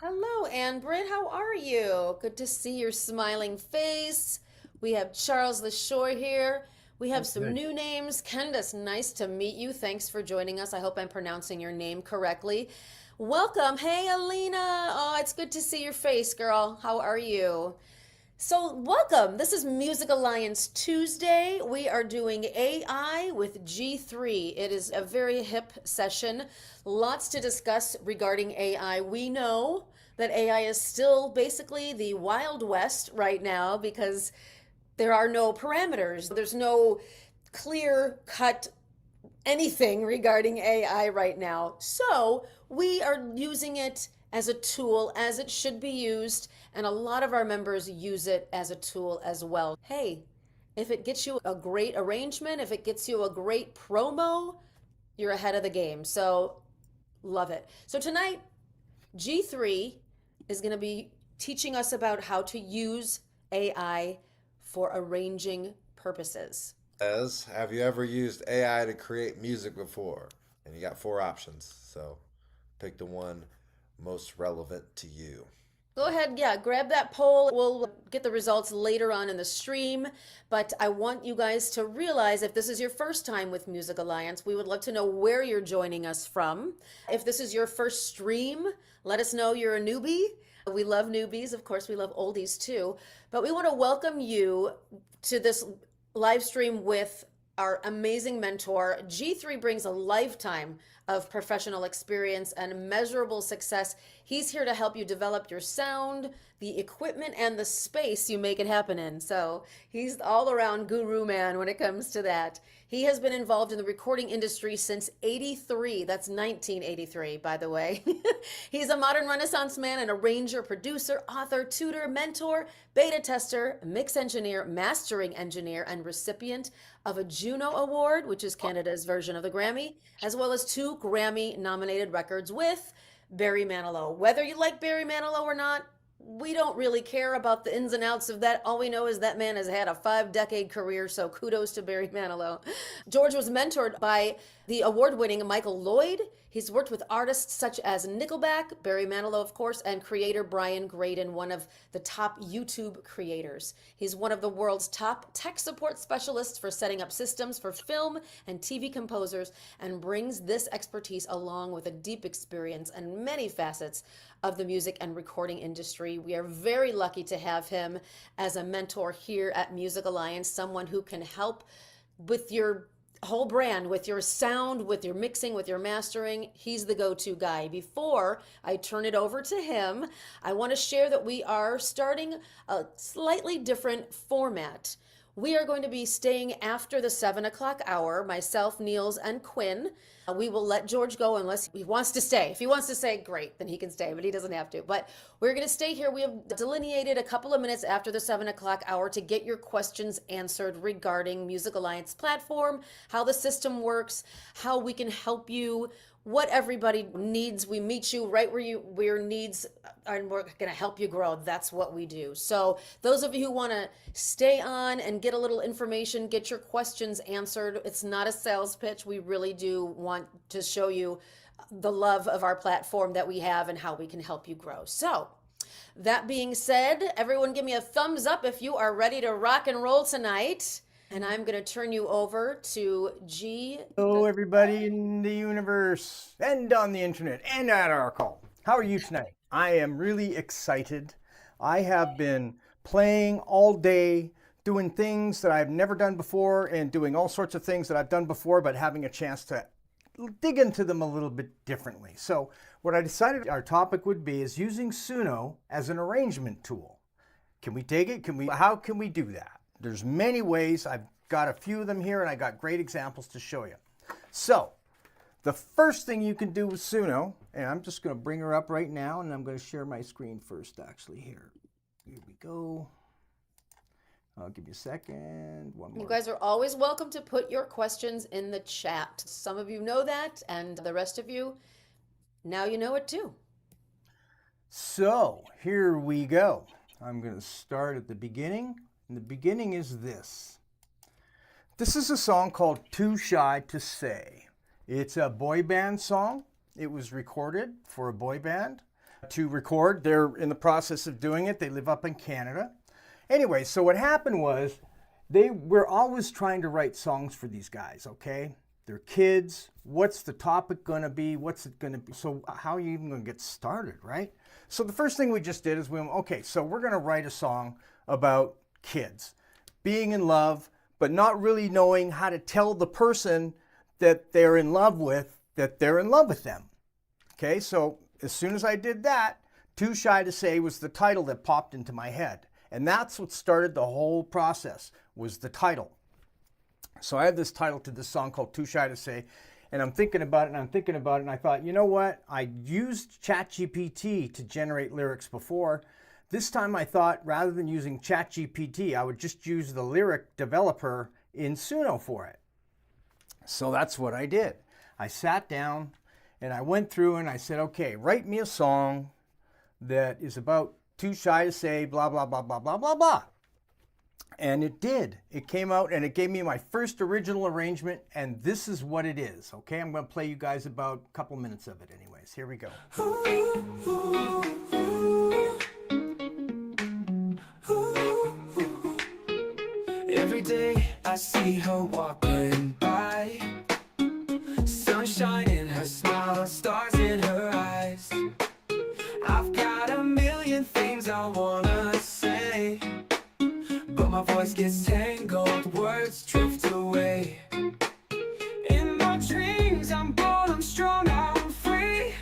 Hello, Ann Britt. How are you? Good to see your smiling face. We have Charles LaShore here. We have Oh, some good. new names. Candace, nice to meet you. Thanks for joining us. I hope I'm pronouncing your name correctly. Welcome. Hey, Alina. Oh, it's good to see your face, girl. How are you? So, welcome. This is Music Alliance Tuesday. We are doing AI with G3. It is a very hip session. Lots to discuss regarding AI. We know that AI is still basically the Wild West right now because there are no parameters. There's no clear cut anything regarding AI right now. So we are using it as a tool as it should be used, and a lot of our members use it as a tool as well. Hey, if it gets you a great arrangement, if it gets you a great promo, you're ahead of the game. So love it. So tonight, G3 is going to be teaching us about how to use AI for arranging purposes. Have you ever used AI to create music before? And you got four options. So pick the one most relevant to you. Go ahead, yeah, grab that poll. We'll get the results later on in the stream. But I want you guys to realize if this is your first time with Music Alliance, we would love to know where you're joining us from. If this is your first stream, let us know you're a newbie. We love newbies. Of course, we love oldies too. But we want to welcome you to this live stream with our amazing mentor. G3 brings a lifetime of professional experience and measurable success. He's here to help you develop your sound, the equipment, and the space you make it happen in. So he's all around guru man when it comes to that. He has been involved in the recording industry since 83. That's 1983, by the way. He's a modern renaissance man, an arranger, producer, author, tutor, mentor, beta tester, mix engineer, mastering engineer, and recipient of a Juno Award, which is Canada's version of the Grammy, as well as two Grammy nominated records with Barry Manilow. Whether you like Barry Manilow or not, we don't really care about the ins and outs of that. All we know is that man has had a 5-decade career, so kudos to Barry Manilow. George was mentored by the award-winning Michael Lloyd. He's worked with artists such as Nickelback, Barry Manilow, of course, and creator Brian Graydon, one of the top YouTube creators. He's one of the world's top tech support specialists for setting up systems for film and TV composers, and brings this expertise along with a deep experience and many facets of the music and recording industry. We are very lucky to have him as a mentor here at Music Alliance, someone who can help with your whole brand, with your sound, with your mixing, with your mastering. He's the go-to guy. Before I turn it over to him, I want to share that we are starting a slightly different format. We are going to be staying after the 7 o'clock hour, myself, Niels, and Quinn. We will let George go unless he wants to stay. If he wants to stay, great, then he can stay, but he doesn't have to. But we're going to stay here. We have delineated a couple of minutes after the 7 o'clock hour to get your questions answered regarding Music Alliance platform, how the system works, how we can help you, what everybody needs. We meet you right where your needs are, and we're going to help you grow. That's what we do. So those of you who want to stay on and get a little information, get your questions answered. It's not a sales pitch. We really do want to show you the love of our platform that we have and how we can help you grow. So that being said, everyone give me a thumbs up if you are ready to rock and roll tonight. And I'm going to turn you over to G. Hello, everybody in the universe and on the internet and at our call. How are you tonight? I am really excited. I have been playing all day, doing things that I've never done before and doing all sorts of things that I've done before, but having a chance to dig into them a little bit differently. So what I decided our topic would be is using Suno as an arrangement tool. Can we take it? How can we do that? There's many ways. I've got a few of them here and I got great examples to show you. So the first thing you can do with Suno, and I'm just going to bring her up right now and I'm going to share my screen first actually here. Here we go. I'll give you a second. One more. You guys are always welcome to put your questions in the chat. Some of you know that, and the rest of you, now you know it too. So here we go. I'm going to start at the beginning. And the beginning is this. This is a song called Too Shy to Say. It's a boy band song. It was recorded for a boy band to record. They're in the process of doing it. They live up in Canada. Anyway, so what happened was they were always trying to write songs for these guys, okay? They're kids. What's the topic going to be? What's it going to be? So how are you even going to get started, right? So the first thing we just did is we went, okay, so we're going to write a song about kids being in love, but not really knowing how to tell the person that they're in love with that they're in love with them. Okay, so as soon as I did that, Too Shy to Say was the title that popped into my head. And that's what started the whole process, was the title. So I had this title to this song called Too Shy to Say, and I'm thinking about it, and I'm thinking about it, and I thought, you know what? I used ChatGPT to generate lyrics before. This time I thought, rather than using ChatGPT, I would just use the lyric developer in Suno for it. So that's what I did. I sat down, and I went through, and I said, okay, write me a song that is about too shy to say, blah, blah, blah, blah, blah, blah, blah. And it did. It came out and it gave me my first original arrangement, and this is what it is. Okay, I'm going to play you guys about a couple minutes of it anyways. Here we go. Every day I see her walking by, sunshine in her smile, stars in her eyes. I've got a million things I wanna say, but my voice gets tangled, words drift away. In my dreams I'm bold, I'm strong, I'm free,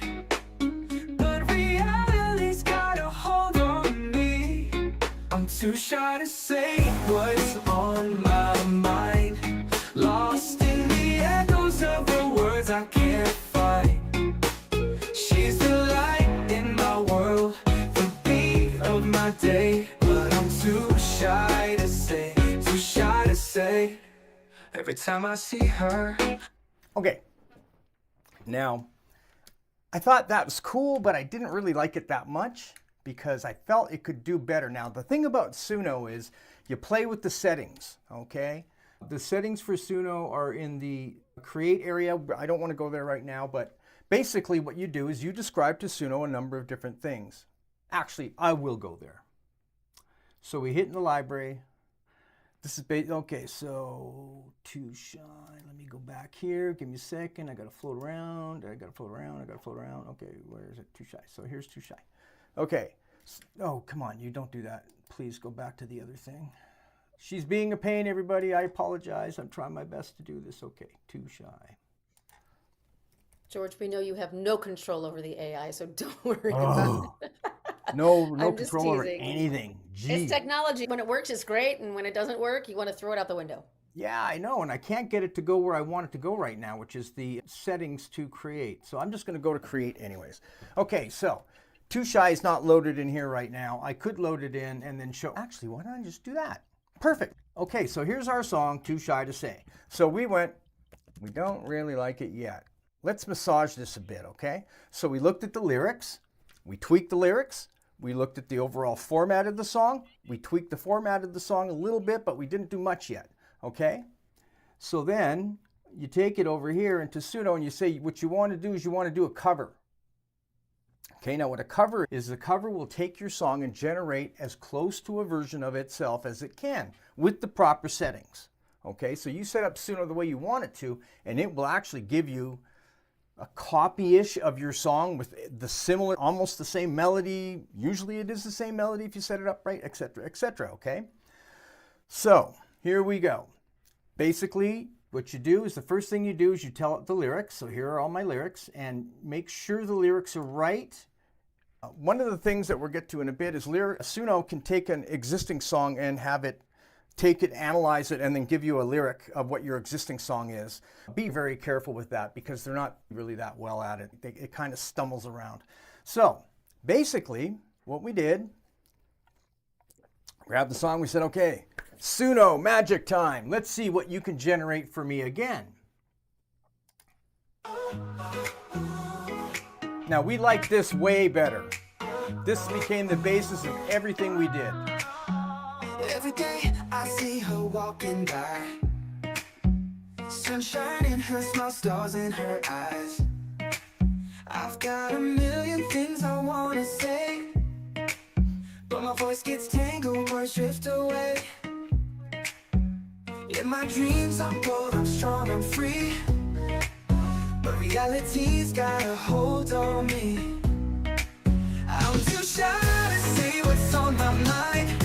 but reality's got a hold on me. I'm too shy to say what's on my mind, lost in the echoes of the words I can't find. She's the light in my world, the beat of my day, but I'm too shy to say, too shy to say, every time I see her. Okay, now I thought that was cool, but I didn't really like it that much because I felt it could do better. Now the thing about Suno is you play with the settings, okay? The settings for Suno are in the create area. I don't want to go there right now, but basically what you do is you describe to Suno a number of different things. Actually, I will go there. So we hit in the library. This is okay, so Too Shy. Let me go back here. Give me a second. I gotta float around. I gotta float around. I gotta float around. Okay, where is it? Too Shy. So here's Too Shy. Okay. Oh, come on. You don't do that. Please go back to the other thing. She's being a pain, everybody. I apologize. I'm trying my best to do this. Okay. Too Shy. George, we know you have no control over the AI, so don't worry about it. No I'm just control over teasing. anything. Gee. It's technology. When it works, it's great, and when it doesn't work, you want to throw it out the window. Yeah, I know, and I can't get it to go where I want it to go right now, which is the settings to create. So I'm just going to go to create anyways. Okay, so Too Shy is not loaded in here right now. I could load it in and then show. Actually, why don't I just do that? Perfect. Okay, so here's our song, Too Shy to Say. So we don't really like it yet. Let's massage this a bit, okay? So we looked at the lyrics. We tweaked the lyrics. We looked at the overall format of the song. We tweaked the format of the song a little bit, but we didn't do much yet, okay? So then you take it over here into Suno and you say what you want to do is you want to do a cover. Okay, now what a cover is, the cover will take your song and generate as close to a version of itself as it can with the proper settings. Okay, so you set up Suno the way you want it to, and it will actually give you a copy-ish of your song with the similar, almost the same melody. Usually it is the same melody if you set it up right, etc., okay? So here we go. Basically, what you do is the first thing you do is you tell it the lyrics. So here are all my lyrics, and make sure the lyrics are right. One of the things that we'll get to in a bit is Suno can take an existing song and have it take it, analyze it, and then give you a lyric of what your existing song is. Be very careful with that because they're not really that well at it. It kind of stumbles around. So basically what we did, grabbed the song, we said, okay, Suno, magic time. Let's see what you can generate for me again. Now we like this way better. This became the basis of everything we did. Every day I see her walking by, sunshine in her smile, stars in her eyes. I've got a million things I wanna say, but my voice gets tangled, words drift away. In my dreams I'm bold, I'm strong, I'm free, but reality's got a hold on me. I'm too shy to say what's on my mind,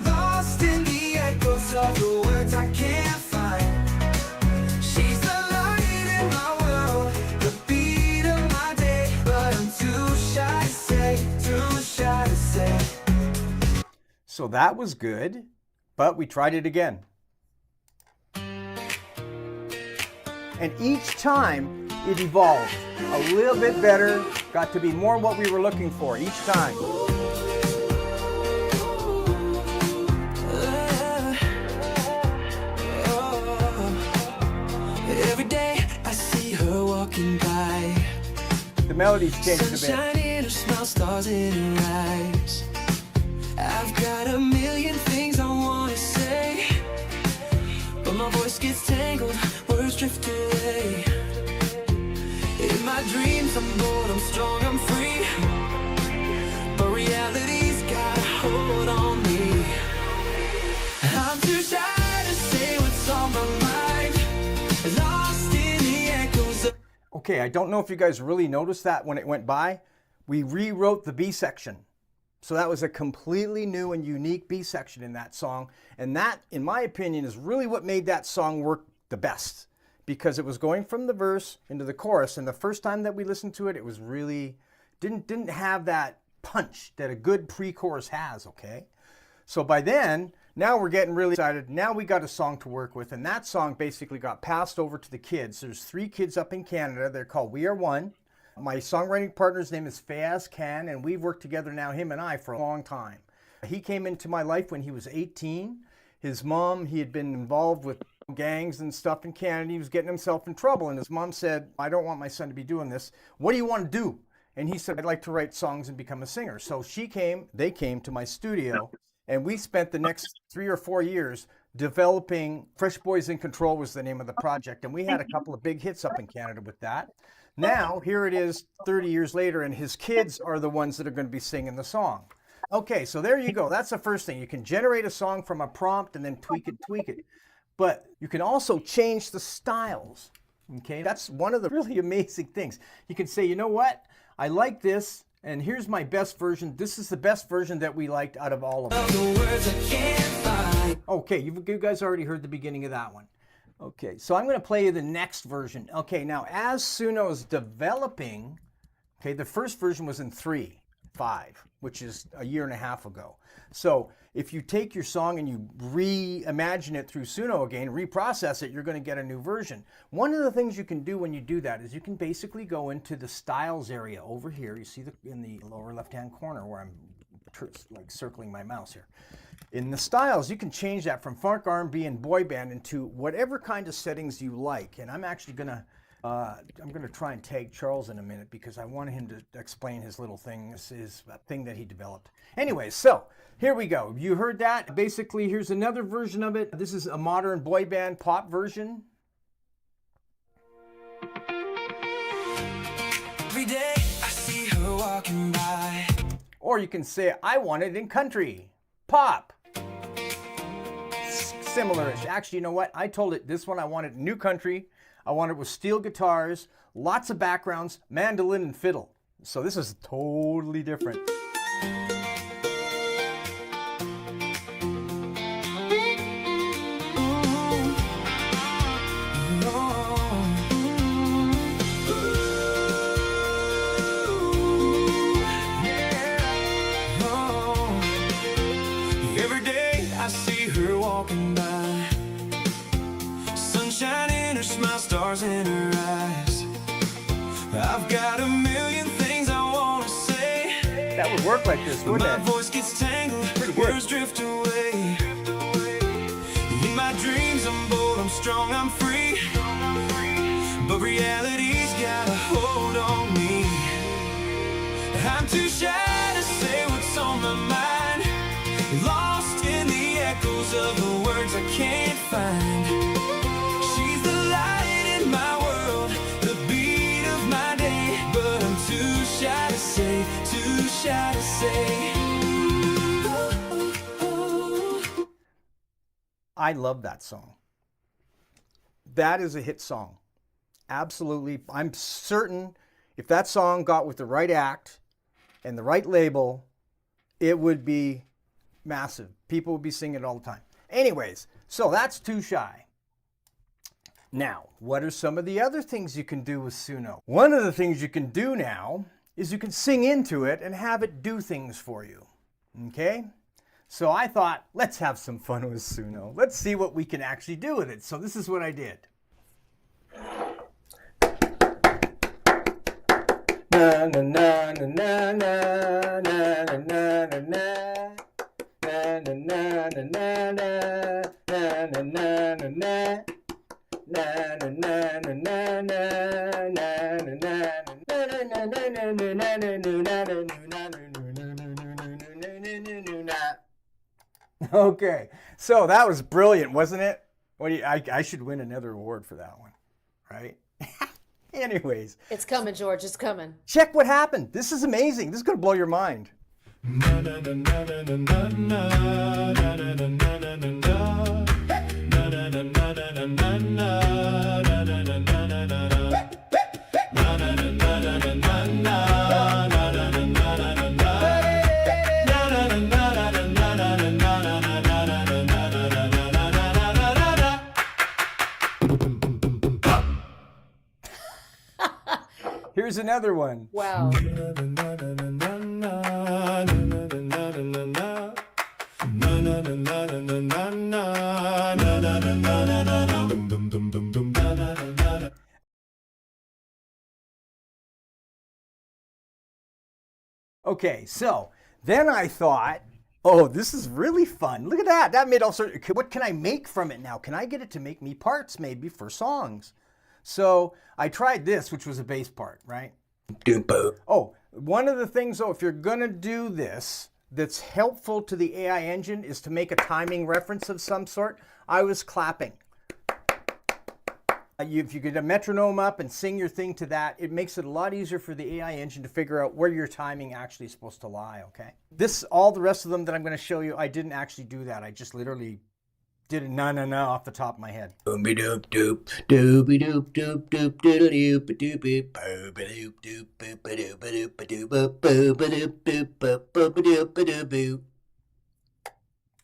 lost in the echoes of the words I can't find. She's the light in my world, the beat of my day, but I'm too shy to say, too shy to say. So that was good, but we tried it again. And each time it evolved a little bit better, got to be more what we were looking for each time. Every day I see her walking by. The melody's changed a bit. Sunshine in her smile, stars in her eyes. I've got a million things I wanna say, but my voice gets tangled, words drift away. In my dreams I'm bold, I'm strong, I'm free, but reality's got a hold on me. I'm too shy to say what's on my mind, lost in the echoes of... Okay, I don't know if you guys really noticed that when it went by. We rewrote the B section. So that was a completely new and unique B section in that song. And that, in my opinion, is really what made that song work the best, because it was going from the verse into the chorus. And the first time that we listened to it, it was really, didn't have that punch that a good pre-chorus has, okay? So by then, now we're getting really excited. Now we got a song to work with. And that song basically got passed over to the kids. There's 3 kids up in Canada. They're called We Are One. My songwriting partner's name is Fayaz Khan, and we've worked together now, him and I, for a long time. He came into my life when he was 18. His mom, he had been involved with gangs and stuff in Canada. He was getting himself in trouble, and his mom said, I don't want my son to be doing this. What do you want to do? And he said, I'd like to write songs and become a singer. So they came to my studio, and we spent the next 3 or 4 years developing Fresh Boys in Control was the name of the project, and we had a couple of big hits up in Canada with that. Now, here it is 30 years later, and his kids are the ones that are going to be singing the song. Okay, so there you go. That's the first thing. You can generate a song from a prompt and then tweak it. But you can also change the styles. Okay, that's one of the really amazing things. You can say, you know what? I like this, and here's my best version. This is the best version that we liked out of all of them. Okay, you guys already heard the beginning of that one. Okay, so I'm going to play you the next version. Okay, now as Suno's developing, okay, the first version was in 3.5, which is a year and a half ago. So if you take your song and you reimagine it through Suno again, reprocess it, you're going to get a new version. One of the things you can do when you do that is you can basically go into the styles area over here. You see in the lower left-hand corner where I'm like circling my mouse here. In the styles, you can change that from funk, R&B, and boy band into whatever kind of settings you like. And I'm actually gonna try and tag Charles in a minute because I want him to explain his little thing, his thing that he developed. Anyway, so here we go. You heard that. Basically, here's another version of it. This is a modern boy band pop version. Every day I see her walking by. Or you can say, I want it in country, pop. Similar-ish. Actually, you know what? I told it this one I wanted new country. I want it with steel guitars, lots of backgrounds, mandolin and fiddle. So this is totally different. Walking by, sunshine in her smile, stars in her eyes. I've got a million things I want to say. That would work like this, wouldn't it? My voice gets tangled, words drift away. In my dreams I'm bold, I'm strong, I'm free, but reality's got a hold on me. I'm too shy to say what's on my mind, lost in the echoes of the words I can't find. She's the light in my world, the beat of my day, but I'm I love that song. That is a hit song. Absolutely. I'm certain if that song got with the right act and the right label, it would be massive. People would be singing it all the time. Anyways, so that's Too Shy. Now, what are some of the other things you can do with Suno? One of the things you can do now is you can sing into it and have it do things for you. Okay? So I thought, let's have some fun with Suno. Let's see what we can actually do with it. So this is what I did. Na na na na na na na na na na na na na na na na na na na na. Okay, so that was brilliant, wasn't it? What do you, I should win another award for that one, right? Anyways. It's coming, George. It's coming. Check what happened. This is amazing. This is going to blow your mind. Here's another one. Wow. Okay, so then I thought, oh, this is really fun. Look at that. That made all sorts. What can I make from it now? Can I get it to make me parts maybe for songs? So I tried this, which was a bass part, right? Oh, one of the things, though, if you're going to do this, that's helpful to the AI engine is to make a timing reference of some sort. I was clapping. If you get a metronome up and sing your thing to that, it makes it a lot easier for the AI engine to figure out where your timing actually is supposed to lie, okay? All the rest of them that I'm going to show you, I didn't actually do that. I just literally did a na-na-na off the top of my head.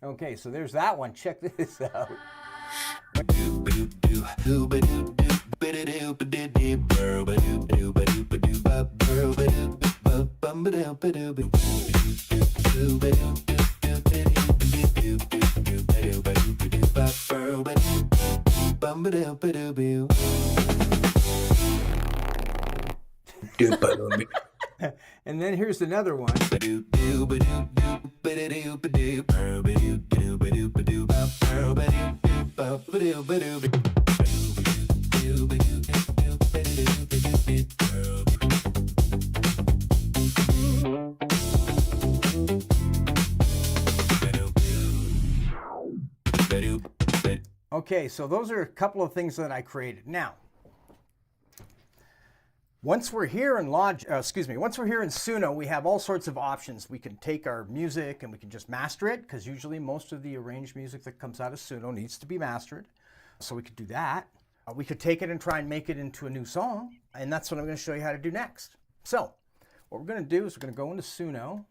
Okay, so there's that one. Check this out. And then here's another one. Okay, so those are a couple of things that I created. Now, once we're here in Suno, we have all sorts of options. We can take our music and we can just master it, because usually most of the arranged music that comes out of Suno needs to be mastered. So we could do that. We could take it and try and make it into a new song, and that's what I'm going to show you how to do next. So what we're going to do is we're going to go into Suno.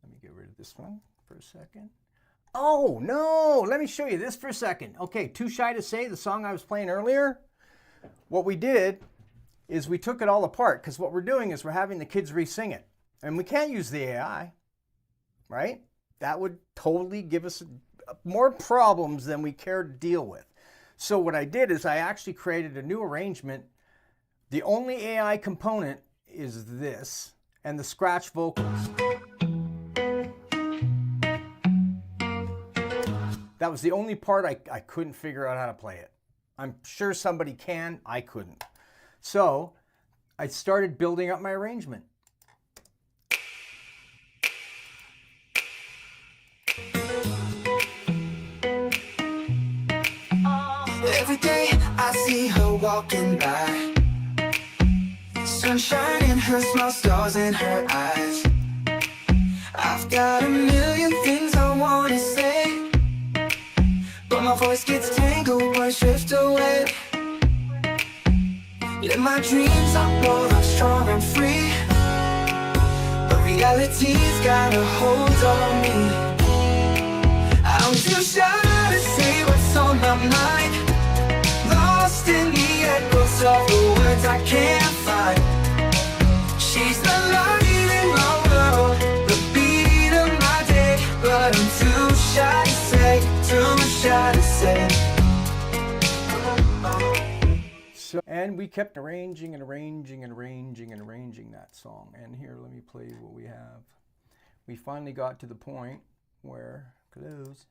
Let me get rid of this one for a second. Oh, no, let me show you this for a second. Okay, Too Shy to Say, the song I was playing earlier. What we did is we took it all apart, because what we're doing is we're having the kids re-sing it. And we can't use the AI, right? That would totally give us more problems than we care to deal with. So what I did is I actually created a new arrangement. The only AI component is this, and the scratch vocals. That was the only part I couldn't figure out how to play it. I'm sure somebody can, I couldn't. So I started building up my arrangement. Every day I see her walking by, sunshine in her smile, stars in her eyes. I've got a million things I wanna say, but my voice gets tangled, words drift away. Let my dreams unroll, I'm strong and free, but reality's got a hold on me. I'm too shy to say what's on my mind, lost in the echoes of the words I can't find. She's the light in my world, the beat of my day, but I'm too shy to say, too shy to say. So, and we kept arranging and arranging and arranging and arranging that song. And here, let me play what we have. We finally got to the point where, close,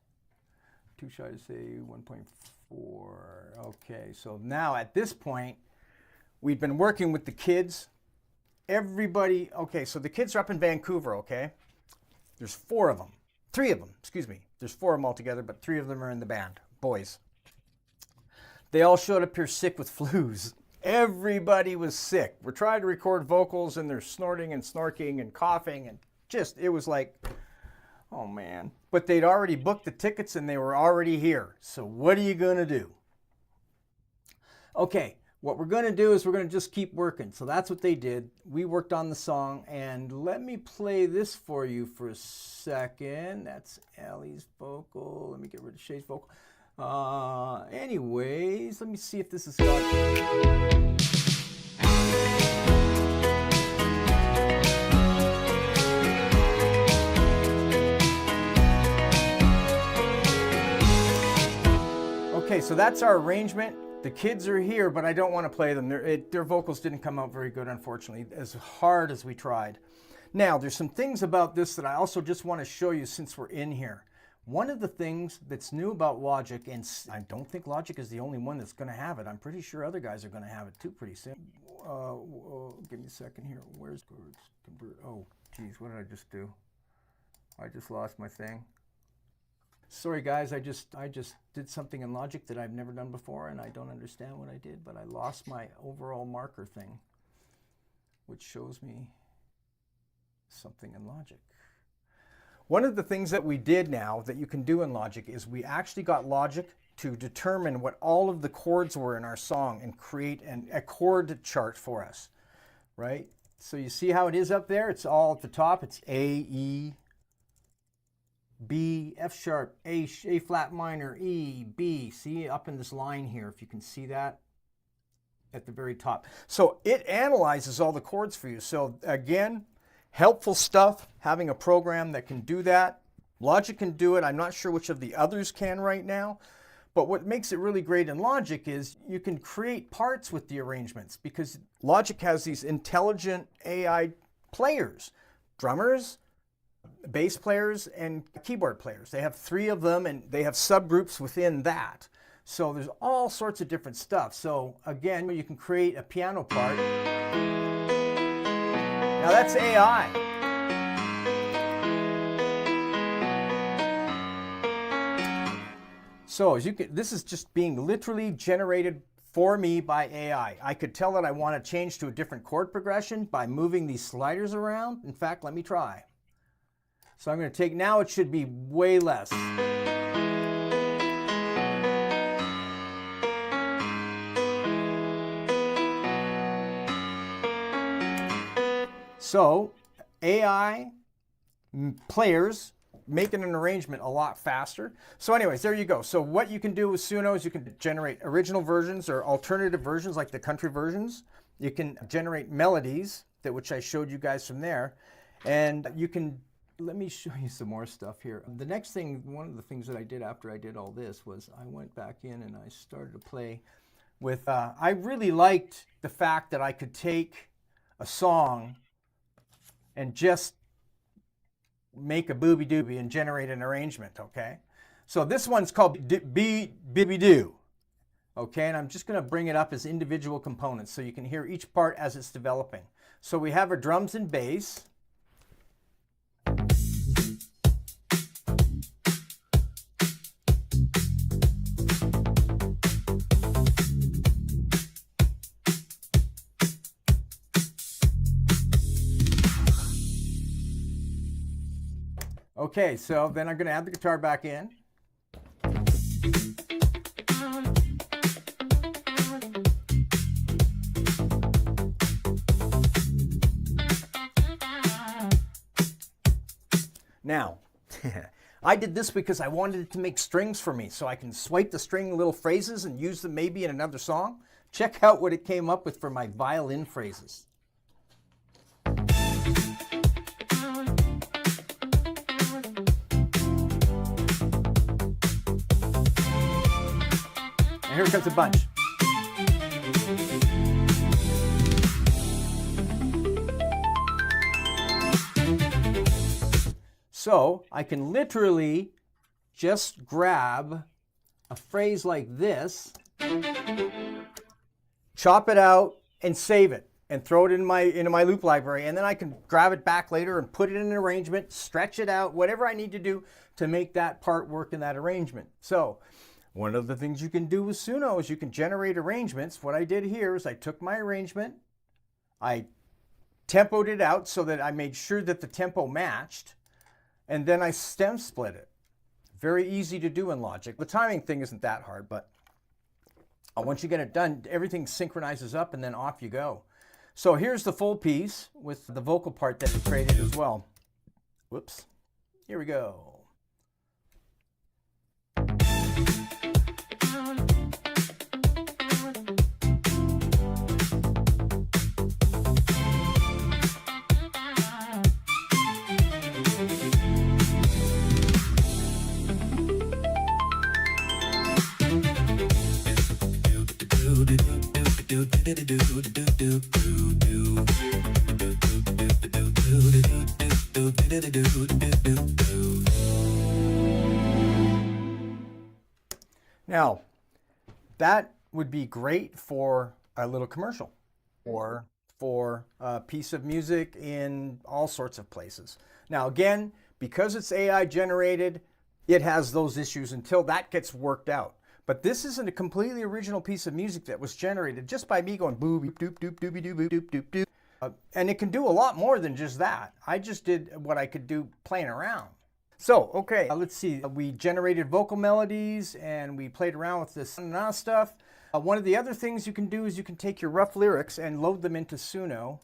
too shy to say 1.4. Okay, so now at this point, we've been working with the kids. Everybody, okay, so the kids are up in Vancouver, okay? There's 4 of them. 3 of them, excuse me. There's 4 of them altogether, but 3 of them are in the band, boys. They all showed up here sick with flus. Everybody was sick. We're trying to record vocals and they're snorting and snorking and coughing and just, it was like, oh man. But they'd already booked the tickets and they were already here. So what are you gonna do? Okay, what we're gonna do is we're gonna just keep working. So that's what they did. We worked on the song, and let me play this for you for a second. That's Allie's vocal. Let me get rid of Shay's vocal. Anyways, let me see if this has got... Okay, so that's our arrangement. The kids are here, but I don't want to play them. Their vocals didn't come out very good, unfortunately, as hard as we tried. Now, there's some things about this that I also just want to show you since we're in here. One of the things that's new about Logic, and I don't think Logic is the only one that's going to have it. I'm pretty sure other guys are going to have it too pretty soon. Give me a second here. Where's convert? Oh, geez, what did I just do? I just lost my thing. Sorry guys, I just did something in Logic that I've never done before, and I don't understand what I did, but I lost my overall marker thing, which shows me something in Logic. One of the things that we did now that you can do in Logic is we actually got Logic to determine what all of the chords were in our song and create a chord chart for us, right? So you see how it is up there? It's all at the top. It's A, E, B, F sharp, A flat minor, E, B. See up in this line here, if you can see that at the very top. So it analyzes all the chords for you. So again, helpful stuff, having a program that can do that. Logic can do it. I'm not sure which of the others can right now. But what makes it really great in Logic is you can create parts with the arrangements, because Logic has these intelligent AI players, drummers, bass players, and keyboard players. They have 3 of them, and they have subgroups within that. So there's all sorts of different stuff. So again, you can create a piano part. Now that's AI. So as you can, this is just being literally generated for me by AI. I could tell that I want to change to a different chord progression by moving these sliders around. In fact, let me try. So I'm going to take, now it should be way less. So AI players making an arrangement a lot faster. So anyways, there you go. So what you can do with Suno is you can generate original versions or alternative versions like the country versions. You can generate melodies, which I showed you guys from there. And you can, let me show you some more stuff here. The next thing, one of the things that I did after I did all this was I went back in and I started to play with, I really liked the fact that I could take a song and just make a booby doobie and generate an arrangement, okay? So this one's called Bibby Doo, okay? And I'm just gonna bring it up as individual components so you can hear each part as it's developing. So we have our drums and bass. Okay, so then I'm going to add the guitar back in. Now, I did this because I wanted it to make strings for me so I can swipe the string little phrases and use them maybe in another song. Check out what it came up with for my violin phrases. And here comes a bunch. So I can literally just grab a phrase like this, chop it out, and save it, and throw it into my loop library, and then I can grab it back later and put it in an arrangement, stretch it out, whatever I need to do to make that part work in that arrangement. So one of the things you can do with Suno is you can generate arrangements. What I did here is I took my arrangement, I tempoed it out so that I made sure that the tempo matched, and then I stem split it. Very easy to do in Logic. The timing thing isn't that hard, but once you get it done, everything synchronizes up and then off you go. So here's the full piece with the vocal part that it created as well. Whoops. Here we go. Now, that would be great for a little commercial or for a piece of music in all sorts of places. Now, again, because it's AI generated, it has those issues until that gets worked out. But this isn't a completely original piece of music that was generated just by me going boo doop doop doopy doo doop doop doop. And it can do a lot more than just that. I just did what I could do playing around. So, okay, let's see. We generated vocal melodies and we played around with this stuff. One of the other things you can do is you can take your rough lyrics and load them into Suno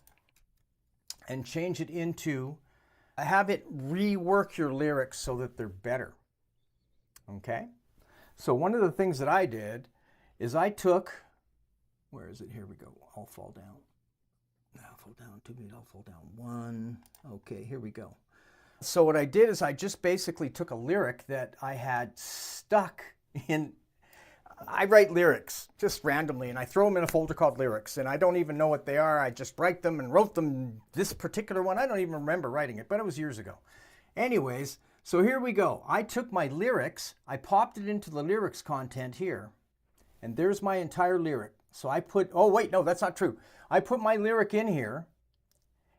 and change it into, have it rework your lyrics so that they're better. Okay? So one of the things that I did is I took, where is it? Here we go. I'll fall down. I'll fall down 2 beats, I'll fall down 1. Okay, here we go. So what I did is I just basically took a lyric that I had stuck in. I write lyrics just randomly and I throw them in a folder called lyrics, and I don't even know what they are. I just write them and wrote them. This particular one, I don't even remember writing it, but it was years ago. Anyways, so here we go. I took my lyrics, I popped it into the lyrics content here, and there's my entire lyric. So I put, oh wait, no, that's not true. I put my lyric in here,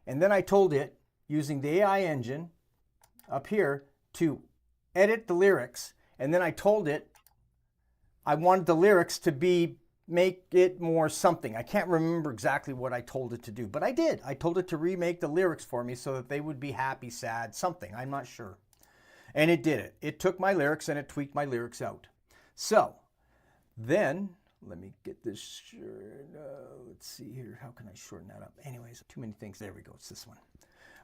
and then I told it, using the AI engine up here, to edit the lyrics, and then I told it I wanted the lyrics to make it more something. I can't remember exactly what I told it to do, but I did. I told it to remake the lyrics for me so that they would be happy, sad, something. I'm not sure. And it did it. It took my lyrics and it tweaked my lyrics out. So then, let me get this, let's see here. How can I shorten that up? Anyways, too many things. There we go. It's this one.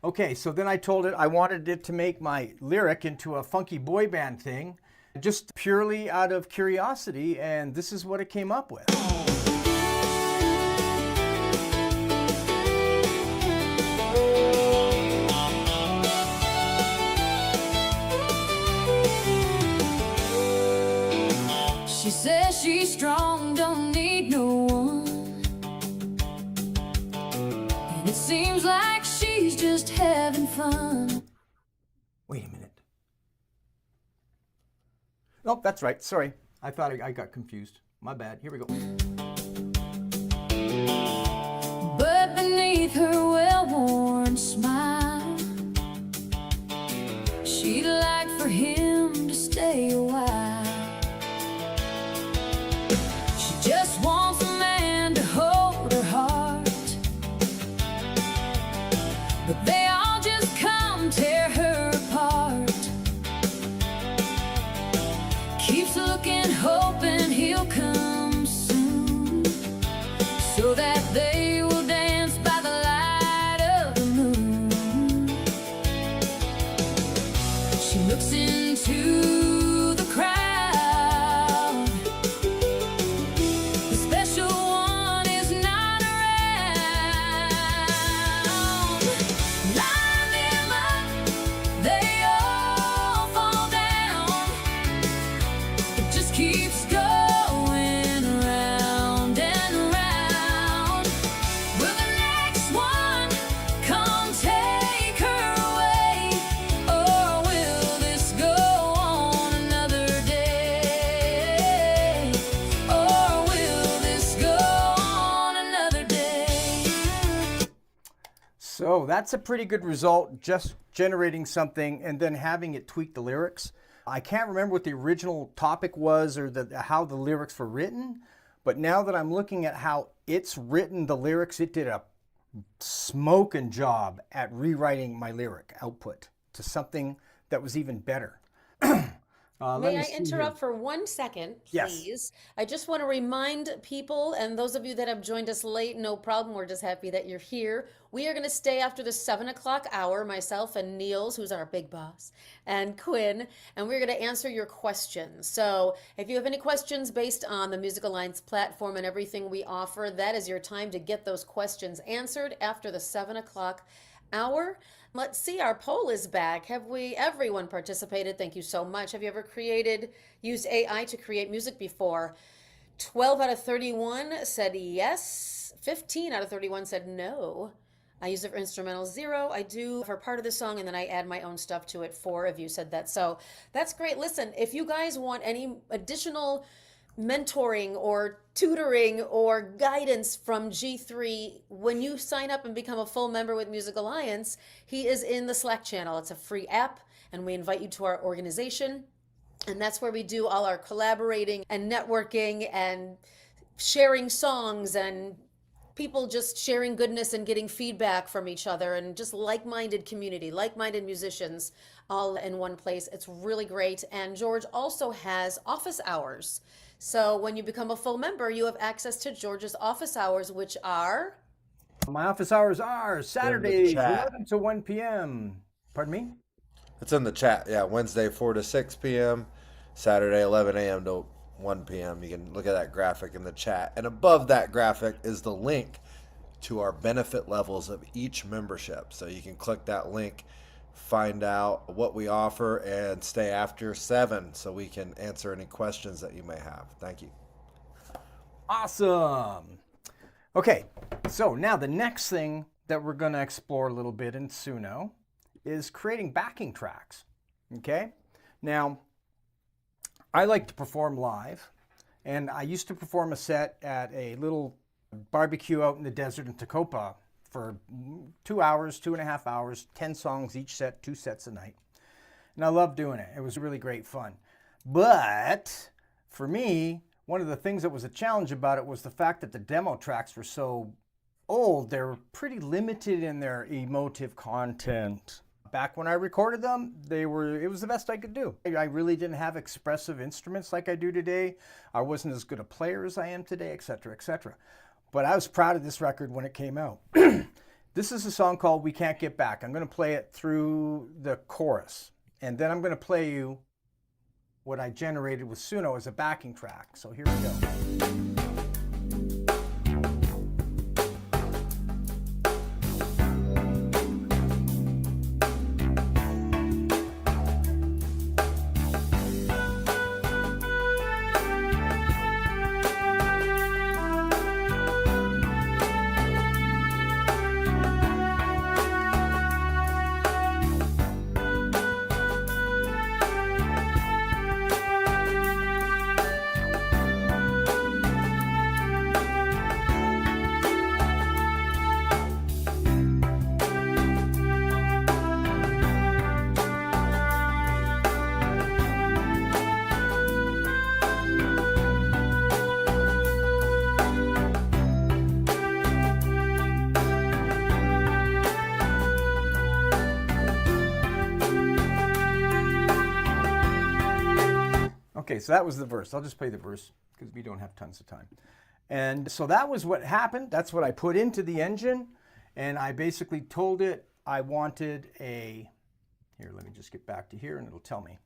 Okay, so then I told it I wanted it to make my lyric into a funky boy band thing, just purely out of curiosity, and this is what it came up with. She says she's strong, don't need no one. And it seems like she's just having fun. Wait a minute. Oh, that's right. Sorry. I thought I got confused. My bad. Here we go. But beneath her well-worn smile, she'd like for him to stay a while. She just wants a man to hold her heart, but they all just come tear her apart. She looks into the crowd. The special one is not around. Line them up, they all fall down. It just keeps going round and round. Will the next one come take her away? Or will this go on another day? Or will this go on another day? So that's a pretty good result, just generating something and then having it tweak the lyrics. I can't remember what the original topic was or how the lyrics were written, but now that I'm looking at how it's written the lyrics, it did a smoking job at rewriting my lyric output to something that was even better. May I interrupt for 1 second, Yes. please? I just want to remind people, and those of you that have joined us late, no problem. We're just happy that you're here. We are going to stay after the 7 o'clock hour, myself and Niels, who's our big boss, and Quinn, and we're going to answer your questions. So if you have any questions based on the Music Alliance platform and everything we offer, that is your time to get those questions answered after the 7 o'clock hour. Let's see, our poll is back. Everyone participated? Thank you so much. Have you ever used AI to create music before? 12 out of 31 said yes. 15 out of 31 said no. I use it for instrumental, 0. I do for part of the song, and then I add my own stuff to it. 4 of you said that. So that's great. Listen, if you guys want any additional mentoring or tutoring or guidance from G3, when you sign up and become a full member with Music Alliance, he is in the Slack channel. It's a free app, and we invite you to our organization. And that's where we do all our collaborating and networking and sharing songs and people just sharing goodness and getting feedback from each other, and just like-minded community, like-minded musicians all in one place. It's really great. And George also has office hours. So when you become a full member, you have access to George's office hours, which are... My office hours are Saturdays, chat. 11 to 1 p.m. Pardon me? It's in the chat. Yeah, Wednesday 4 to 6 p.m., Saturday 11 a.m. to 1 p.m. You can look at that graphic in the chat. And above that graphic is the link to our benefit levels of each membership. So you can click that link, find out what we offer, and stay after 7 so we can answer any questions that you may have. Thank you. Awesome. Okay, so now the next thing that we're going to explore a little bit in Suno is creating backing tracks. Okay, now I like to perform live, and I used to perform a set at a little barbecue out in the desert in Tacopa for 2 hours, 2.5 hours, 10 songs each set, 2 sets a night. And I loved doing it. It was really great fun. But for me, one of the things that was a challenge about it was the fact that the demo tracks were so old. They were pretty limited in their emotive content. Back when I recorded them, it was the best I could do. I really didn't have expressive instruments like I do today. I wasn't as good a player as I am today, etc., etc. But I was proud of this record when it came out. This is a song called We Can't Get Back. I'm going to play it through the chorus, and then I'm going to play you what I generated with Suno as a backing track. So here we go. Okay, so that was the verse. I'll just play the verse because we don't have tons of time. And so that was what happened. That's what I put into the engine. And I basically told it I wanted a, Here, let me just get back to here and it'll tell me.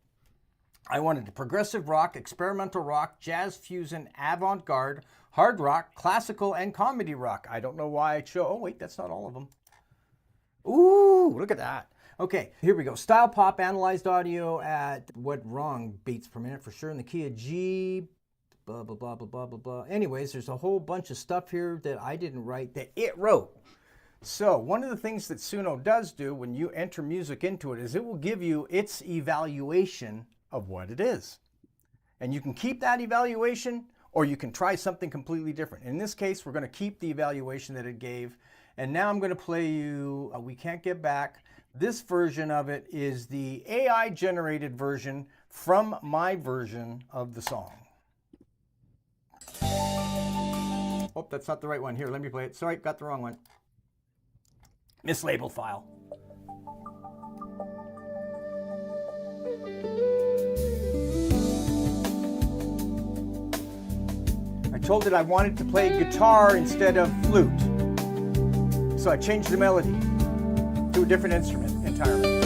I wanted progressive rock, experimental rock, jazz fusion, avant-garde, hard rock, classical, and comedy rock. I don't know why I chose. Oh, wait, that's not all of them. Ooh, look at that. Okay, here we go. Style pop, analyzed audio at what wrong beats per minute for sure in the key of G, blah, blah, blah, blah, blah, blah, blah. Anyways, there's a whole bunch of stuff here that I didn't write that it wrote. So one of the things that Suno does do when you enter music into it is it will give you its evaluation of what it is. And you can keep that evaluation or you can try something completely different. In this case, we're going to keep the evaluation that it gave. And now I'm going to play you We Can't Get Back. This version of it is the AI generated version from my version of the song. Oh, that's not the right one. Here, let me play it. Sorry, got the wrong one. Mislabeled file. I told it I wanted to play guitar instead of flute. So I changed the melody to a different instrument entirely.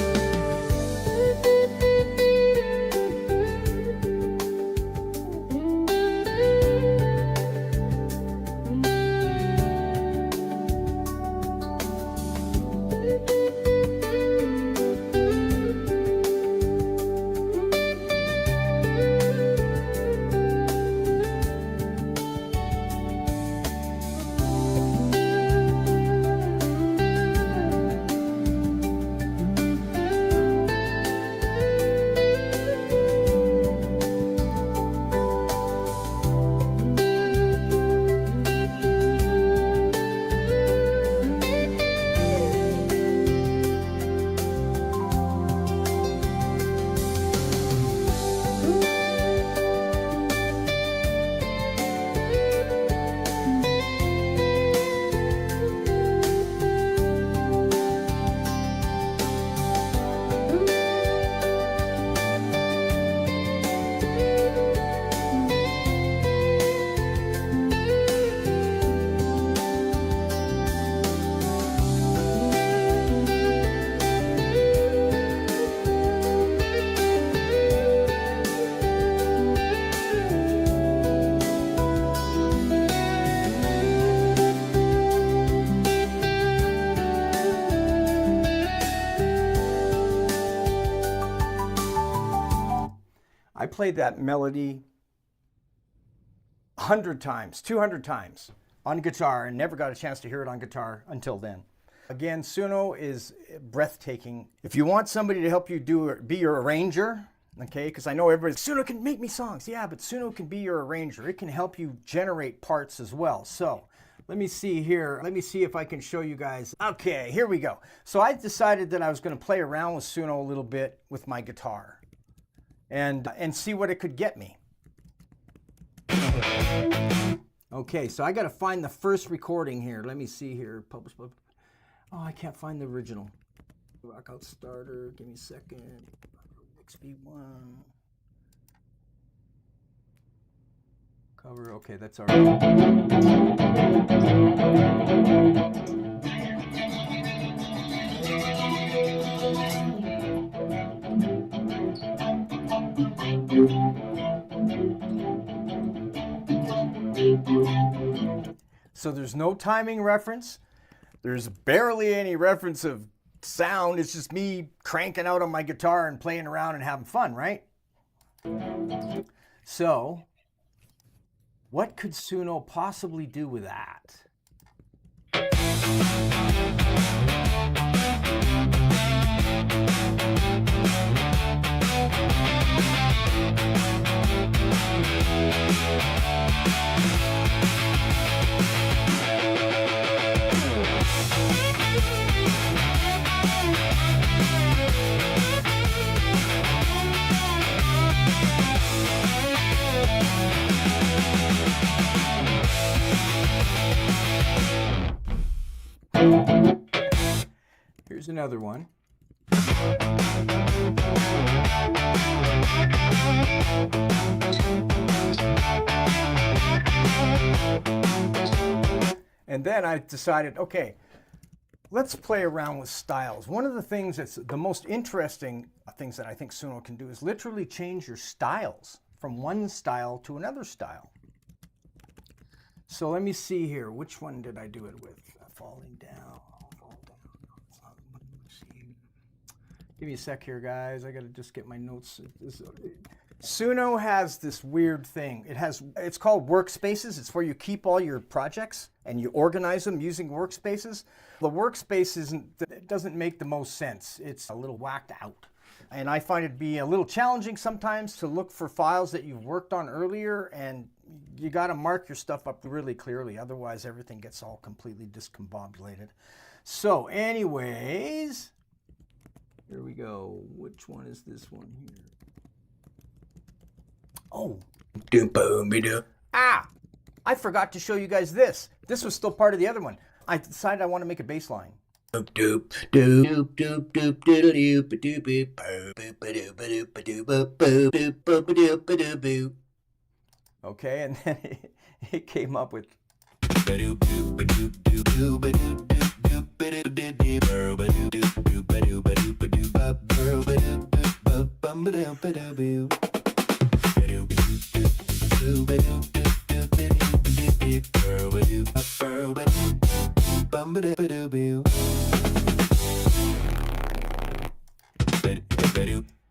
I played that melody 100 times, 200 times on guitar and never got a chance to hear it on guitar until then. Again, Suno is breathtaking. If you want somebody to help you be your arranger, okay, because I know everybody, Suno can make me songs. Yeah, but Suno can be your arranger. It can help you generate parts as well. So let me see here. Let me see if I can show you guys. Okay, here we go. So I decided that I was going to play around with Suno a little bit with my guitar and see what it could get me. Okay, so I got to find the first recording here. Let me see here. Publish. Oh, I can't find the original. Rockout starter. Give me a second. XP1. Cover. Okay, that's all right. So there's no timing reference. There's barely any reference of sound. It's just me cranking out on my guitar and playing around and having fun, right? So what could Suno possibly do with that? Here's another one. And then I decided, okay, let's play around with styles. One of the things that's the most interesting things that I think Suno can do is literally change your styles from one style to another style. So let me see here. Which one did I do it with? Falling down. Give me a sec here, guys. I got to just get my notes. Suno has this weird thing. It's called workspaces. It's where you keep all your projects and you organize them using workspaces. The workspace it doesn't make the most sense. It's a little whacked out. And I find it be a little challenging sometimes to look for files that you've worked on earlier, and you got to mark your stuff up really clearly. Otherwise, everything gets all completely discombobulated. So anyways, here we go. Which one is this one here? Oh. Ah! I forgot to show you guys this. This was still part of the other one. I decided I want to make a bass line. Okay, and then it came up with.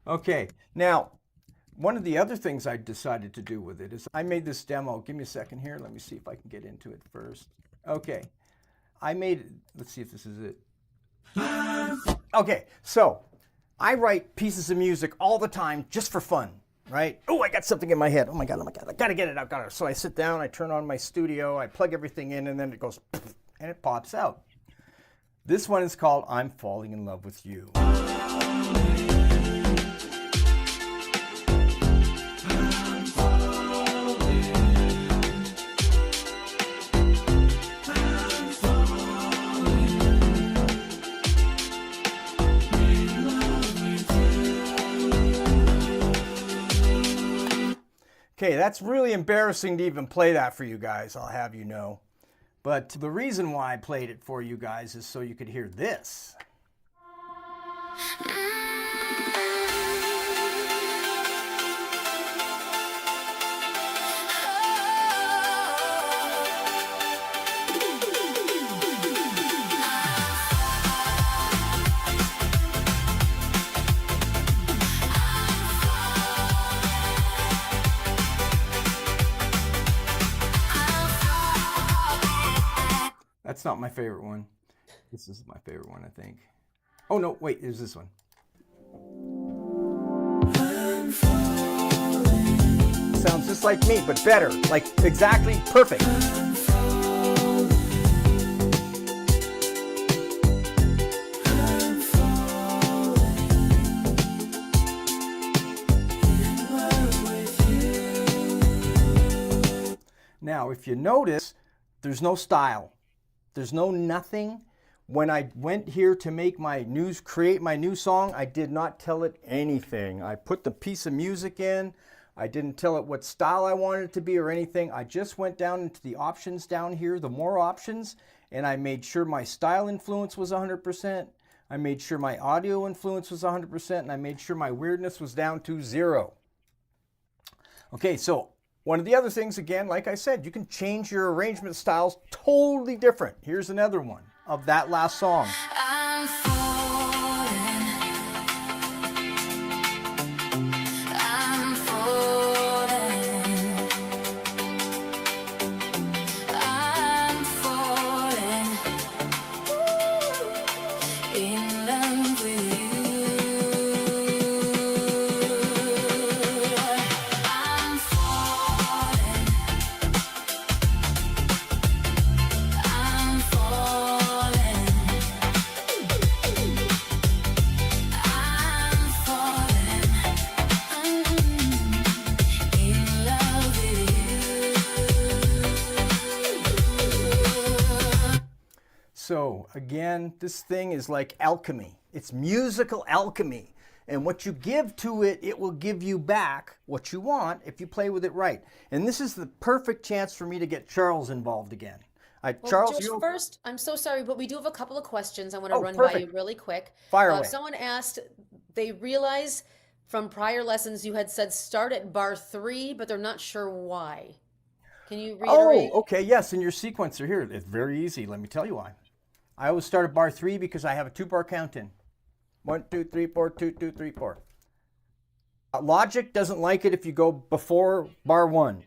Okay, now one of the other things I decided to do with it is I made this demo. Give me a second here. Let me see if I can get into it first. Okay, I made it. Let's see if this is it. Okay, so I write pieces of music all the time just for fun, right? Oh, I got something in my head. Oh my God, I gotta get it out. So I sit down, I turn on my studio, I plug everything in, and then it goes and it pops out. This one is called I'm Falling in Love with You. Okay, that's really embarrassing to even play that for you guys, I'll have you know. But the reason why I played it for you guys is so you could hear this. That's not my favorite one. This is my favorite one, I think. Oh no, wait, there's this one. Sounds just like me, but better. Like exactly perfect. Now, if you notice, there's no style. There's no nothing. When I went here to create my new song, I did not tell it anything. I put the piece of music in. I didn't tell it what style I wanted it to be or anything. I just went down into the options down here, the more options, and I made sure my style influence was 100%. I made sure my audio influence was 100%, and I made sure my weirdness was down to 0. Okay, so one of the other things, again, like I said, you can change your arrangement styles totally different. Here's another one of that last song. I'm falling. I'm falling. I'm falling in love with you. I'm falling. I'm falling. I'm falling in love with you. So again, this thing is like alchemy. It's musical alchemy. And what you give to it, it will give you back what you want if you play with it right. And this is the perfect chance for me to get Charles involved again. Well, Charles, George, you first, I'm so sorry, but we do have a couple of questions I want to oh, run by you perfect. really quick. Fire away. Someone asked, they realize from prior lessons you had said start at bar 3, but they're not sure why. Can you Oh, reiterate? okay, yes, and your sequencer here. It's very easy. Let me tell you why. I always start at bar 3 because I have a 2-bar count in. 1, 2, 3, 4, 2, 2, 3, 4. Logic doesn't like it if you go before bar 1.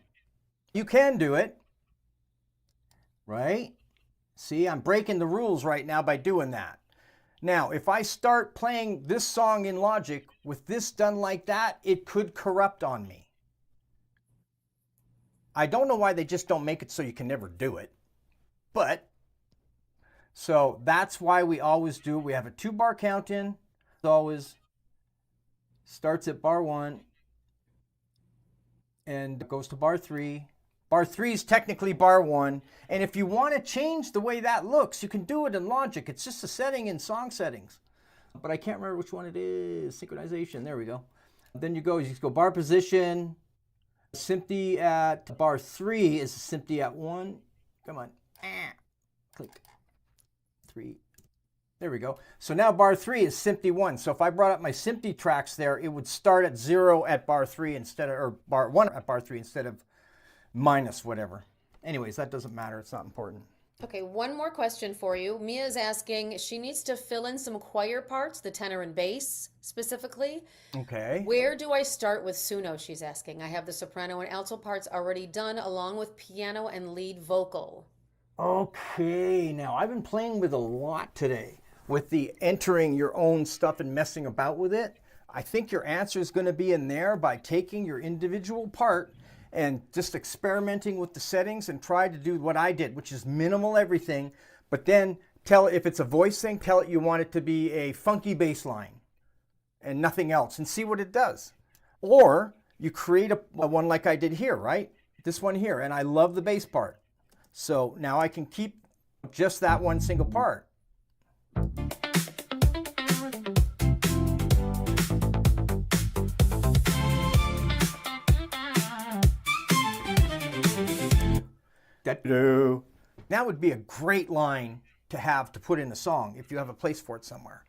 You can do it, right? See, I'm breaking the rules right now by doing that. Now, if I start playing this song in Logic with this done like that, it could corrupt on me. I don't know why they just don't make it so you can never do it. But, so that's why we always do. We have a 2-bar count in. It always starts at bar 1 and goes to bar 3. Bar 3 is technically bar 1. And if you want to change the way that looks, you can do it in Logic. It's just a setting in song settings. But I can't remember which one it is. Synchronization. There we go. Then you go bar position. Sympty at bar 3 is sympty at 1. Come on. Click. 3. There we go. So now bar 3 is sympty 1. So if I brought up my sympty tracks there, it would start at 0 at bar 3 instead of, or bar 1 at bar 3 instead of minus whatever. Anyways, that doesn't matter. It's not important. Okay, one more question for you. Mia's asking, she needs to fill in some choir parts, the tenor and bass specifically. Okay. Where do I start with Suno, she's asking. I have the soprano and alto parts already done along with piano and lead vocal. Okay, now I've been playing with a lot today with the entering your own stuff and messing about with it. I think your answer is going to be in there by taking your individual part and just experimenting with the settings and try to do what I did, which is minimal everything, but then tell it, if it's a voice thing, tell it you want it to be a funky bass line and nothing else and see what it does. Or you create a one like I did here, right? This one here, and I love the bass part. So now I can keep just that one single part. That would be a great line to have to put in a song if you have a place for it somewhere.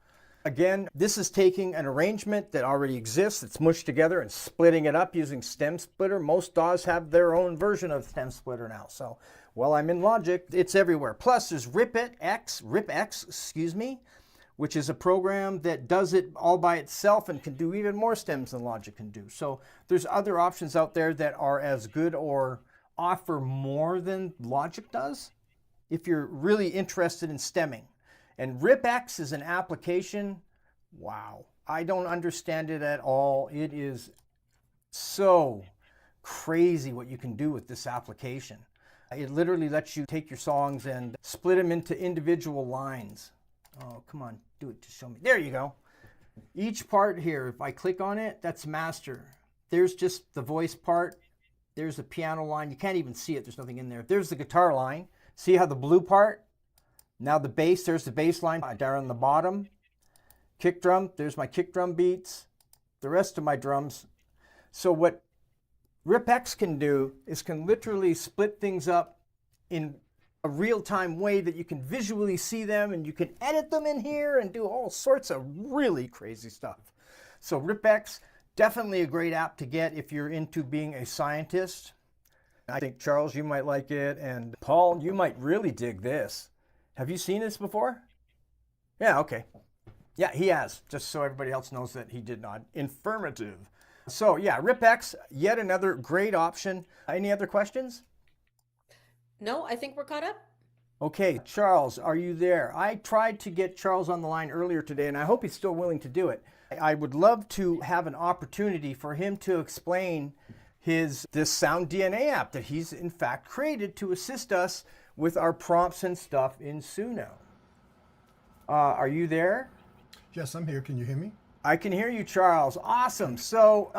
Again, this is taking an arrangement that already exists, it's mushed together and splitting it up using stem splitter. Most DAWs have their own version of stem splitter now. So while I'm in Logic, it's everywhere. Plus there's RipX, which is a program that does it all by itself and can do even more stems than Logic can do. So there's other options out there that are as good or offer more than Logic does if you're really interested in stemming. And RipX is an application, wow, I don't understand it at all. It is so crazy what you can do with this application. It literally lets you take your songs and split them into individual lines. Oh, come on, do it to show me. There you go. Each part here, if I click on it, that's master. There's just the voice part. There's the piano line. You can't even see it. There's nothing in there. There's the guitar line. See how the blue part? Now the bass, there's the bass line down on the bottom. Kick drum, there's my kick drum beats. The rest of my drums. So what RipX can do is can literally split things up in a real-time way that you can visually see them and you can edit them in here and do all sorts of really crazy stuff. So RipX, definitely a great app to get if you're into being a scientist. I think, Charles, you might like it, and Paul, you might really dig this. Have you seen this before? Yeah, okay. Yeah, he has, just so everybody else knows that he did not. Affirmative. So yeah, RipX, yet another great option. Any other questions? No, I think we're caught up. Okay, Charles, are you there? I tried to get Charles on the line earlier today, and I hope he's still willing to do it. I would love to have an opportunity for him to explain this Sound DNA app that he's in fact created to assist us with our prompts and stuff in Suno. Are you there? Yes, I'm here. Can you hear me? I can hear you, Charles. Awesome. So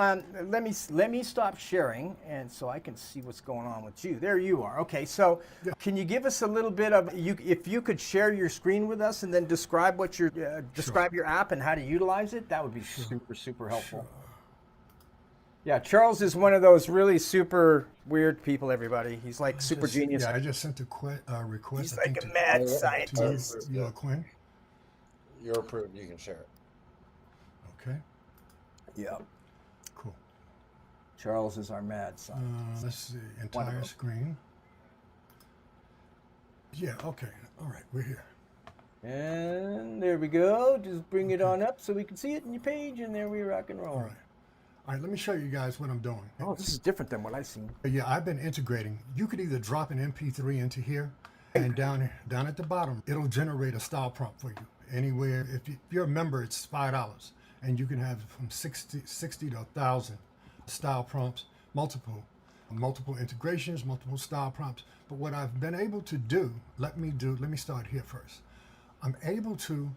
let me stop sharing, and so I can see what's going on with you. There you are. Okay. So can you give us a little bit of if you could share your screen with us and then describe what describe your app and how to utilize it? That would be super helpful. Yeah, Charles is one of those really super weird people, everybody. He's like super Just- genius. Yeah, I just sent a request. He's I like think a mad to scientist. you, Quinn. You're approved. You can share it. Okay, Yeah. cool. Charles is our mad scientist. Let's see, One of entire them. screen. Yeah, okay. All right, we're here. And there we go. Just bring it on up so we can see it in your page, and there we rock and roll. All right. All right, let me show you guys what I'm doing. Oh, this is different than what I've seen. Yeah, I've been integrating. You could either drop an MP3 into here, and down at the bottom, it'll generate a style prompt for you. Anywhere, if you're a member, it's $5, and you can have from 60 to 1,000 style prompts, multiple integrations, multiple style prompts. But what I've been able to do, let me start here first. I'm able to,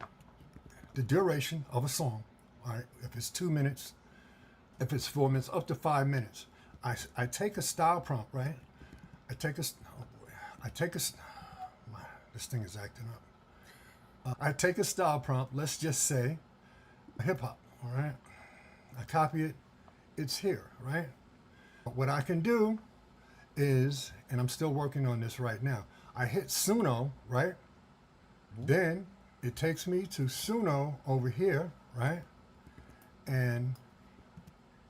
the duration of a song, all right, if it's 2 minutes, if it's 4 minutes, up to 5 minutes, I take a style prompt, right? This thing is acting up. I take a style prompt, let's just say hip hop, all right? I copy it, it's here, right? But what I can do is, and I'm still working on this right now, I hit Suno, right? Then it takes me to Suno over here, right? And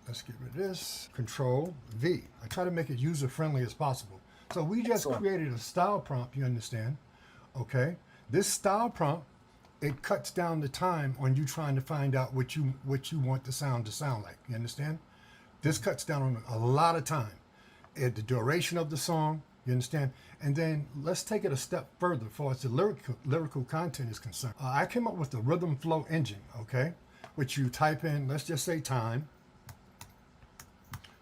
let's get rid of this. Control V. I try to make it user friendly as possible. So we just created a style prompt, you understand? Okay. This style prompt, it cuts down the time on you trying to find out what you want the sound to sound like. You understand? This cuts down on a lot of time. The duration of the song, you understand? And then let's take it a step further as far as the lyrical content is concerned. I came up with the rhythm flow engine, okay? Which you type in, let's just say time.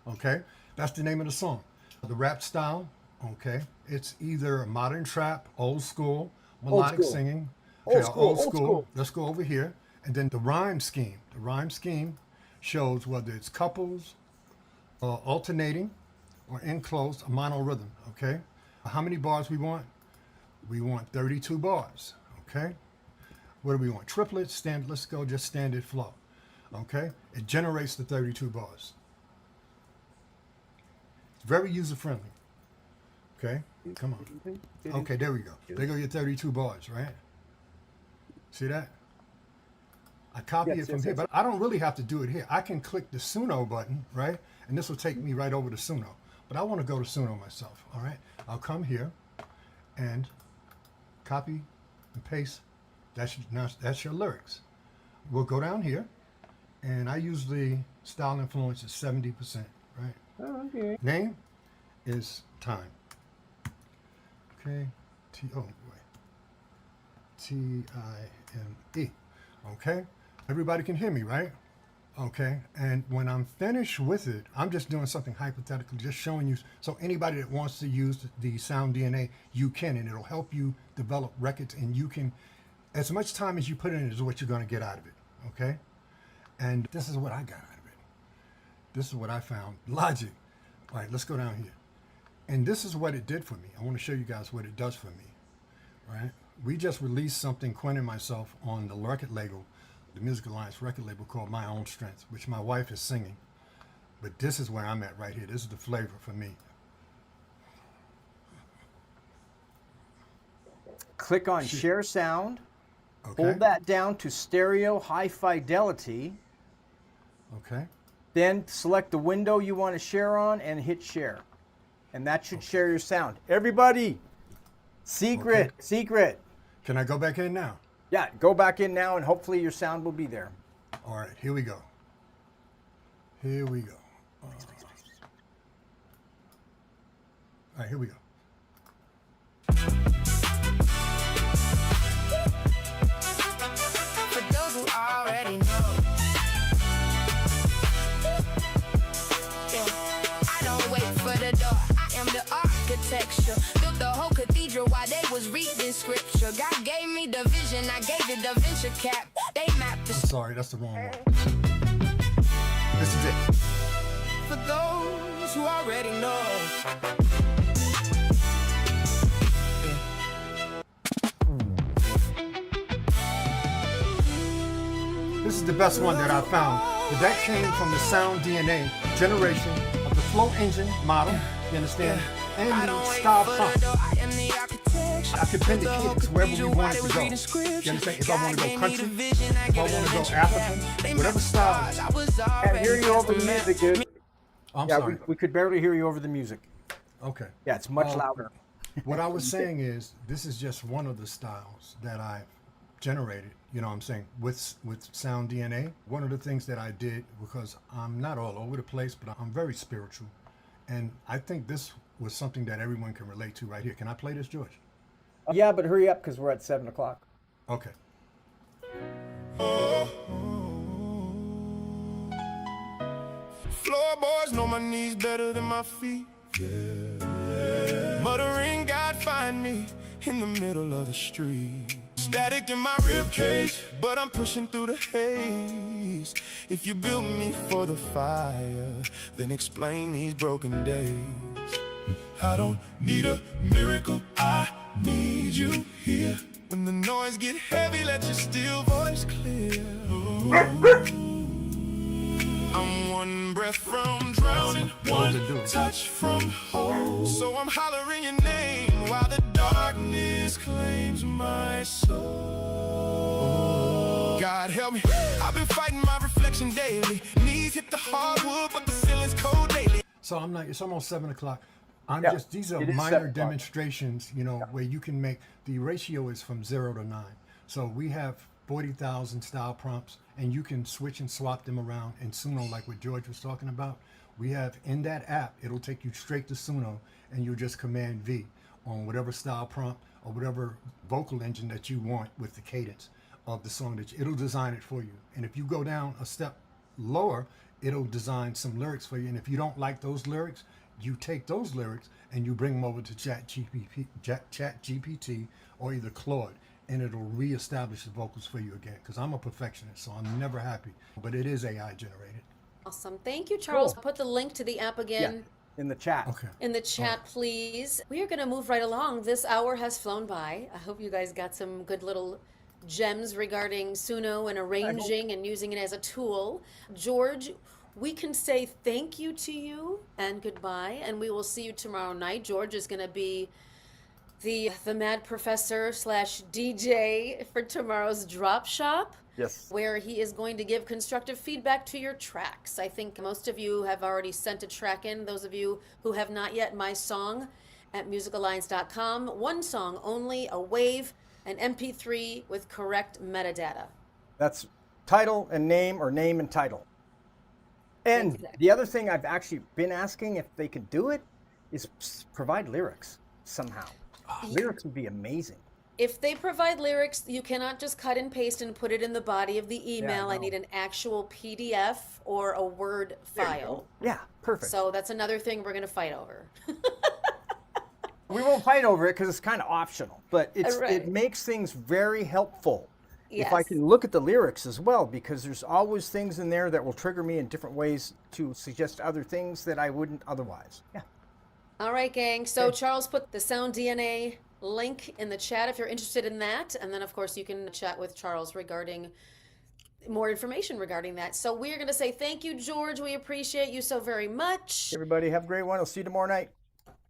Okay, that's the name of the song. The rap style, okay, it's either modern trap, old school, melodic school. singing. Old Okay, school, old old school. school. Let's go over here. And then the rhyme scheme. The rhyme scheme shows whether it's couples, alternating, or enclosed, a mono rhythm, okay? How many bars we want? We want 32 bars, okay? What do we want? Triplets, let's go just standard flow, okay? It generates the 32 bars. It's very user-friendly, okay? Come on. Okay, there we go. There go your 32 bars, right? See that? I copy it from here, but I don't really have to do it here. I can click the Suno button, right? And this will take me right over to Suno. But I want to go to Suno myself, all right? I'll come here and copy and paste. That's your lyrics. We'll go down here, and I usually style influence is 70%, right? Oh, okay. Name is time. Okay, Time. Okay, everybody can hear me, right? Okay, and when I'm finished with it, I'm just doing something hypothetical, just showing you. So anybody that wants to use the sound DNA, you can, and it'll help you develop records, and you can, as much time as you put in is what you're going to get out of it. Okay, and this is what I got out of it. This is what I found. Logic. All right, let's go down here. And this is what it did for me. I want to show you guys what it does for me. Right? We just released something, Quinn and myself, on the record label, the Music Alliance record label called My Own Strength, which my wife is singing. But this is where I'm at right here. This is the flavor for me. Click on Share Sound. Okay. Hold that down to stereo high fidelity. Okay. Then select the window you want to share on and hit share. And that should share your sound. Everybody, secret. Can I go back in now? Yeah, go back in now and hopefully your sound will be there. All right, here we go. Here we go. All right, here we go. For those who already know. I don't wait for the door. I am the architecture. Built the whole cathedral while they was reading scripture. God gave me the vision, I gave it the venture cap. They mapped the I'm sorry, that's the wrong one. This is it. for those who already know. This is the best one that I found. That came from the sound DNA generation of the flow engine model, you understand? And the style prompt. I could bend the cadence wherever we want it to go. You understand? If I want to go country, if I want to go African, whatever style. Can't hear you over the music, dude. I'm Yeah, sorry. we could barely hear you over the music. Okay. Yeah, it's much louder. What I was saying is, this is just one of the styles that I've generated, you know what I'm saying, with Sound DNA. One of the things that I did, because I'm not all over the place, but I'm very spiritual. And I think this was something that everyone can relate to right here. Can I play this, George? Yeah, but hurry up because we're at 7 o'clock. Okay. Floorboards know my knees better than my feet. Muttering, God find me in the middle of the street. Static in my ribcage, but I'm pushing through the haze. If you built me for the fire, then explain these broken days. I don't need a miracle, I need you here. When the noise get heavy, let your still voice clear. I'm one breath from drowning, one touch from home. So I'm hollering your name while the darkness claims my soul. God help me, I've been fighting my reflection daily. Knees hit the hardwood, but the ceiling's cold daily. So I'm not, it's almost 7 o'clock. These are it is minor 7 o'clock. demonstrations, you know, where you can make, the ratio is from 0 to 9. So we have 40,000 style prompts, and you can switch and swap them around in Suno, like what George was talking about. We have in that app, it'll take you straight to Suno, and you'll just command V on whatever style prompt or whatever vocal engine that you want with the cadence of the song. It'll design it for you. And if you go down a step lower, it'll design some lyrics for you. And if you don't like those lyrics, you take those lyrics and you bring them over to ChatGPT or either Claude, and it'll reestablish the vocals for you again. Because I'm a perfectionist, so I'm never happy. But it is AI generated. Awesome. Thank you, Charles. Cool. Put the link to the app again In the chat. Okay. in the chat, please. We are going to move right along. This hour has flown by. I hope you guys got some good little gems regarding Suno and arranging and using it as a tool. George, we can say thank you to you and goodbye, and we will see you tomorrow night. George is going to be the mad professor / DJ for tomorrow's drop shop. Yes. Where he is going to give constructive feedback to your tracks. I think most of you have already sent a track in. Those of you who have not yet, my song at musicalliance.com. One song only, a wave, an MP3 with correct metadata. That's title and name, or name and title. And Exactly. the other thing I've actually been asking if they could do it is provide lyrics somehow. Lyrics would be amazing. If they provide lyrics, you cannot just cut and paste and put it in the body of the email. I no. need an actual PDF or a Word file. Yeah, perfect. So that's another thing we're going to fight over. We won't fight over it because it's kind of optional, but Right. it makes things very helpful. If I Yes. can look at the lyrics as well, because there's always things in there that will trigger me in different ways to suggest other things that I wouldn't otherwise. Yeah. All right, gang. So Charles put the Sound DNA link in the chat if you're interested in that. And then, of course, you can chat with Charles regarding more information regarding that. So we are going to say thank you, George. We appreciate you so very much. Everybody have a great one. I'll see you tomorrow night.